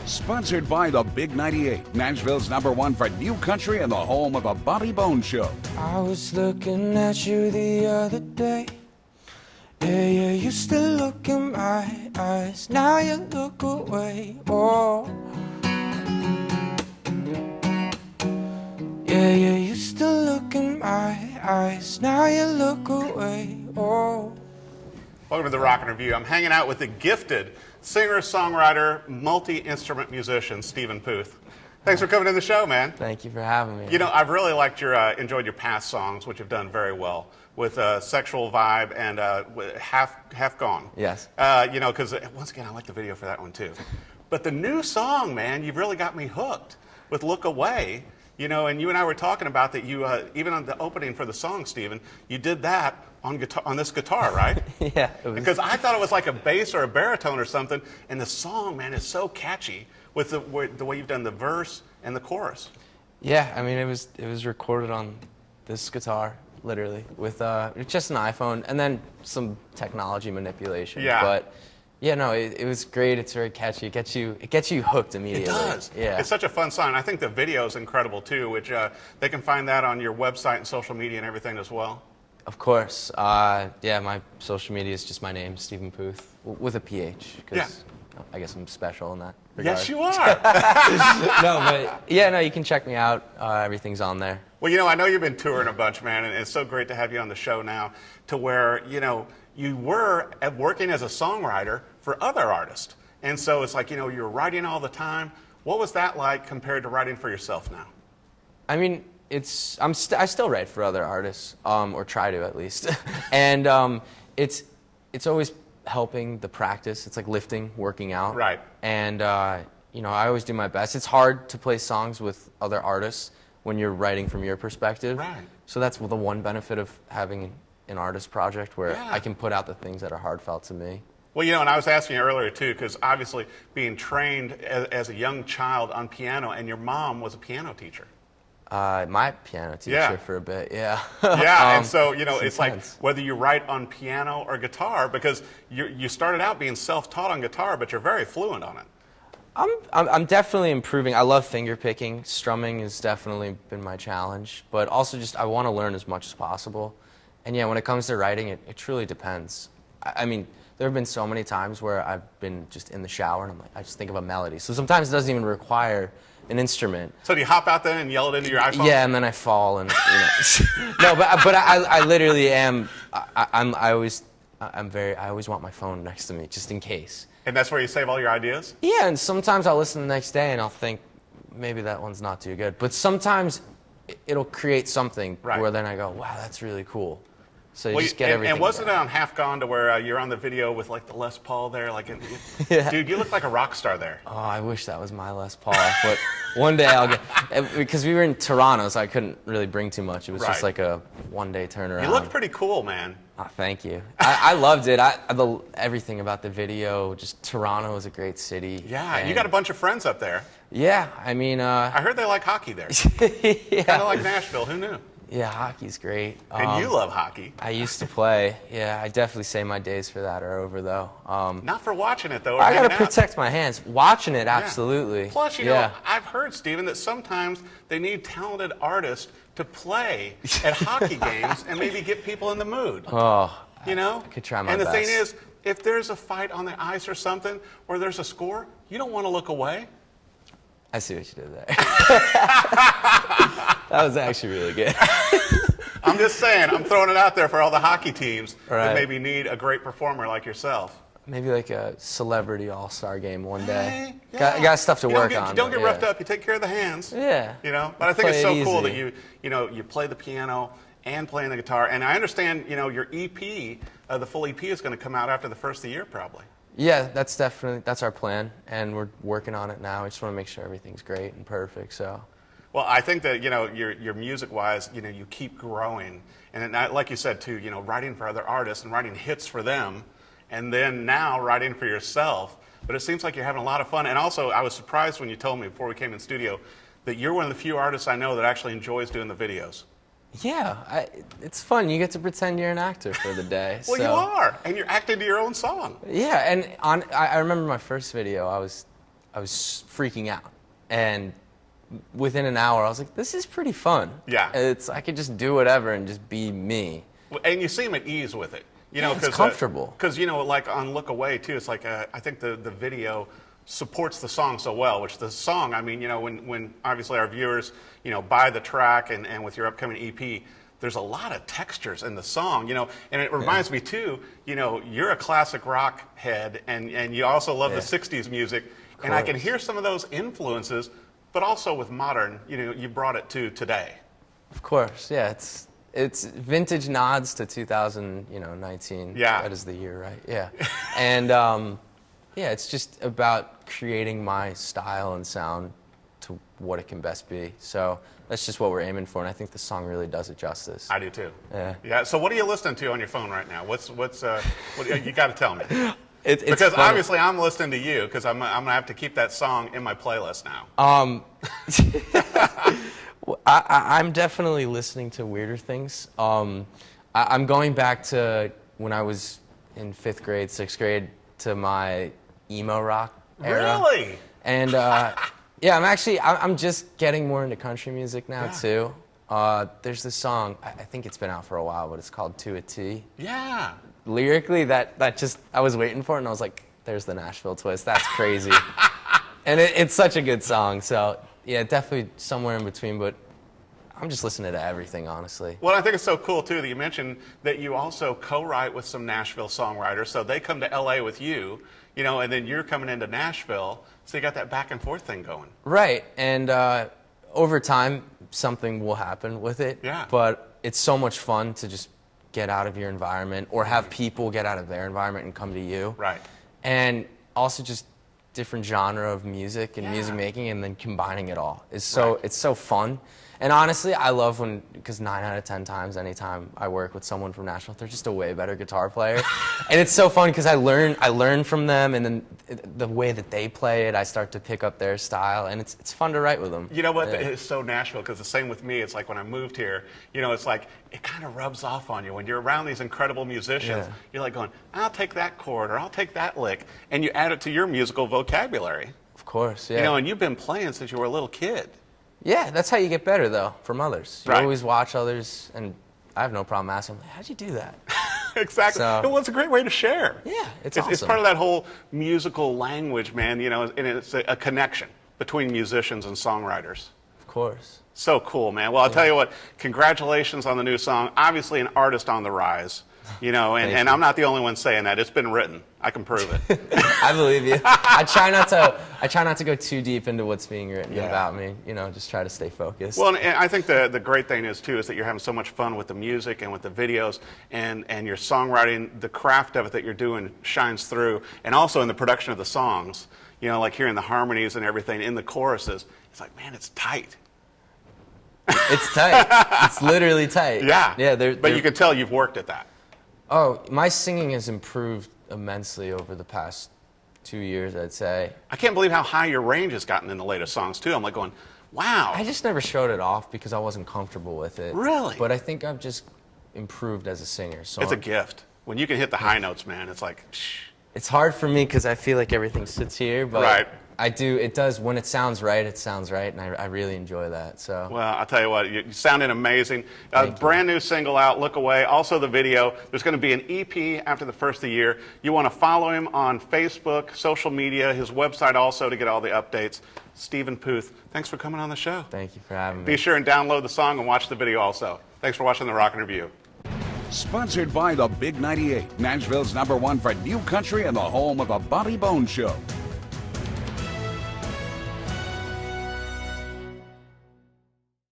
Sponsored by the Big 98, Nashville's #1 for new country and the home of the Bobby Bones Show. I was looking at you the other day. Yeah, you used to look in my eyes. Now you look away. Oh. Yeah, you used to look in my eyes. Now you look away. Oh. Welcome to the Rock and Review. I'm hanging out with the gifted singer, songwriter, multi-instrument musician, Stephen Puth. Thanks for coming to the show, man. Thank you for having me. You know, I've really liked enjoyed your past songs, which have done very well with Sexual Vibe and Half Gone. Yes. You know, because once again, I like the video for that one too. But the new song, man, you've really got me hooked with Look Away. You know, and you and I were talking about that. You even on the opening for the song, Stephen, you did that on guitar, on this guitar, right? Yeah. Because I thought it was like a bass or a baritone or something, and the song, man, is so catchy with the way you've done the verse and the chorus. Yeah, I mean, it was recorded on this guitar, literally, with just an iPhone and then some technology manipulation. Yeah. But yeah, no, it was great. It's very catchy. It gets you hooked immediately. It does. Yeah. It's such a fun song. I think the video is incredible too, which they can find that on your website and social media and everything as well. Of course. Yeah, my social media is just my name, Stephen Puth, with a PH. Because I guess I'm special in that regard. Yes, you are. No, but yeah, no, you can check me out. Everything's on there. Well, you know, I know you've been touring a bunch, man, and it's so great to have you on the show now to where, you know, you were working as a songwriter for other artists. And so it's like, you know, you're writing all the time. What was that like compared to writing for yourself now? I mean, I still write for other artists, or try to at least. And it's always helping the practice. It's like lifting, working out. Right. And, you know, I always do my best. It's hard to play songs with other artists when you're writing from your perspective. Right. So that's the one benefit of having an artist project where Yeah. I can put out the things that are heartfelt to me. Well, you know, and I was asking you earlier, too, because obviously being trained as a young child on piano, and your mom was a piano teacher. My piano teacher Yeah. for a bit, yeah. Yeah, and so, you know, it's like intense. whether you write on piano or guitar, because you started out being self-taught on guitar, but you're very fluent on it. I'm definitely improving. I love finger picking. Strumming has definitely been my challenge, but also just I want to learn as much as possible. And yeah, when it comes to writing, it truly depends. I mean, there have been so many times where I've been just in the shower and I'm like, I just think of a melody. So sometimes it doesn't even require an instrument. So do you hop out then and yell it into your iPhone? Yeah, and then I fall and you know. No, but I literally am. I always want my phone next to me just in case. And that's where you save all your ideas? Yeah, and sometimes I'll listen the next day and I'll think maybe that one's not too good. But sometimes it'll create something where then I go, wow, that's really cool. So you just get everything. And wasn't it on Half Gone to where you're on the video with like the Les Paul there? Like, Yeah. Dude, you look like a rock star there. Oh, I wish that was my Les Paul. But one day I'll get, because we were in Toronto, so I couldn't really bring too much. It was just like a one-day turnaround. You look pretty cool, man. Oh, thank you. I loved it. Everything about the video, just Toronto is a great city. Yeah, and you got a bunch of friends up there. Yeah, I mean... I heard they like hockey there. Yeah. Kind of like Nashville, who knew? Yeah, hockey's great. And you love hockey. I used to play. Yeah, I definitely say my days for that are over, though. Not for watching it, though. Or I got to hanging out. protect my hands. Watching it, absolutely. Plus, you know, I've heard, Stephen, that sometimes they need talented artists to play at hockey games and maybe get people in the mood. Oh, you know? I could try my best. And the thing best. is, if there's a fight on the ice or something, or there's a score, you don't want to look away. I see what you did there. That was actually really good. I'm just saying, I'm throwing it out there for all the hockey teams that Right. maybe need a great performer like yourself. Maybe like a celebrity all-star game one day. Hey, Got stuff to work on. on. Don't get but roughed yeah. up. You take care of the hands. Yeah. You know, but I think it's Play so it cool that easy. you play the piano and playing the guitar. And I understand, you know, your EP, the full EP is going to come out after the first of the year, probably. Yeah, that's our plan, and we're working on it now. I just want to make sure everything's great and perfect. So. Well, I think that, you know, your music-wise, you know, you keep growing. And then, like you said, too, you know, writing for other artists and writing hits for them, and then now writing for yourself. But it seems like you're having a lot of fun. And also, I was surprised when you told me before we came in studio that you're one of the few artists I know that actually enjoys doing the videos. Yeah, it's fun. You get to pretend you're an actor for the day. Well, you are, and you're acting to your own song. Yeah, and I remember my first video. I was freaking out. And within an hour, I was like, this is pretty fun. Yeah. I could just do whatever and just be me. And you seem at ease with it. You know, it's comfortable. Because, you know, like on Look Away, too, it's like, I think the video supports the song so well, which the song, I mean, you know, when obviously our viewers, you know, buy the track and with your upcoming EP, there's a lot of textures in the song, you know, and it reminds me too, you know, you're a classic rock head and you also love the 60s music, and I can hear some of those influences, but also with modern, you know, you brought it to today. Of course, yeah, it's vintage nods to 2019. Yeah. That is the year, right? Yeah. And yeah, it's just about creating my style and sound to what it can best be. So that's just what we're aiming for, and I think the song really does it justice. I do too. Yeah. Yeah. So what are you listening to on your phone right now? What you got to tell me. It's because funny. obviously I'm listening to you because I'm gonna have to keep that song in my playlist now. I'm definitely listening to weirder things. I'm going back to when I was in 5th grade, 6th grade, to my emo rock era. Really? And yeah, I'm just getting more into country music now too. There's this song, I think it's been out for a while, but it's called To a T. Yeah. Lyrically, that just, I was waiting for it, and I was like, there's the Nashville twist. That's crazy. And it's such a good song. So yeah, definitely somewhere in between, but I'm just listening to everything, honestly. Well, I think it's so cool too that you mentioned that you also co-write with some Nashville songwriters. So they come to LA with you, you know, and then you're coming into Nashville. So you got that back and forth thing going. Right, and over time, something will happen with it. Yeah. But it's so much fun to just get out of your environment, or have people get out of their environment and come to you. Right. And also just different genre of music and music making, and then combining it all is so it's so fun. And honestly, I love when, because 9 out of 10 times, anytime I work with someone from Nashville, they're just a way better guitar player. And it's so fun because I learn from them, and then the way that they play it, I start to pick up their style, and it's fun to write with them. You know what? It's so Nashville, because the same with me. It's like when I moved here, you know, it's like it kind of rubs off on you when you're around these incredible musicians. You're like going, I'll take that chord, or I'll take that lick, and you add it to your musical vocabulary. Of course, yeah. You know, and you've been playing since you were a little kid. Yeah, that's how you get better, though, from others. You Right. always watch others, and I have no problem asking them, how'd you do that? Exactly. So- Well, it's a great way to share. Yeah, it's It's awesome. part of that whole musical language, man, you know, and it's a connection between musicians and songwriters. Of course. So cool, man. Well, I'll tell you what, congratulations on the new song. Obviously an artist on the rise, you know, and I'm not the only one saying that. It's been written. I can prove it. I believe you. I try not to go too deep into what's being written about me. You know, just try to stay focused. Well, and I think the great thing is, too, is that you're having so much fun with the music and with the videos and your songwriting. The craft of it that you're doing shines through. And also in the production of the songs, you know, like hearing the harmonies and everything in the choruses. It's like, man, it's tight. It's tight. It's literally tight. Yeah. Yeah. But you can tell you've worked at that. Oh, my singing has improved immensely over the past 2 years, I'd say. I can't believe how high your range has gotten in the latest songs, too. I'm like going, wow. I just never showed it off because I wasn't comfortable with it. Really? But I think I've just improved as a singer. So It's a gift. When you can hit the high notes, man, it's like, shh. it's hard for me because I feel like everything sits here, but Right. I do. It does. When it sounds right, and I really enjoy that. So. Well, I'll tell you what, you sounded amazing. Thank you. Brand new single out, Look Away. Also the video. There's going to be an EP after the first of the year. You want to follow him on Facebook, social media, his website also to get all the updates. Stephen Puth, thanks for coming on the show. Thank you for having me. Be sure and download the song and watch the video also. Thanks for watching The Rock and Review. Sponsored by the Big 98, Nashville's #1 for new country and the home of the Bobby Bones Show.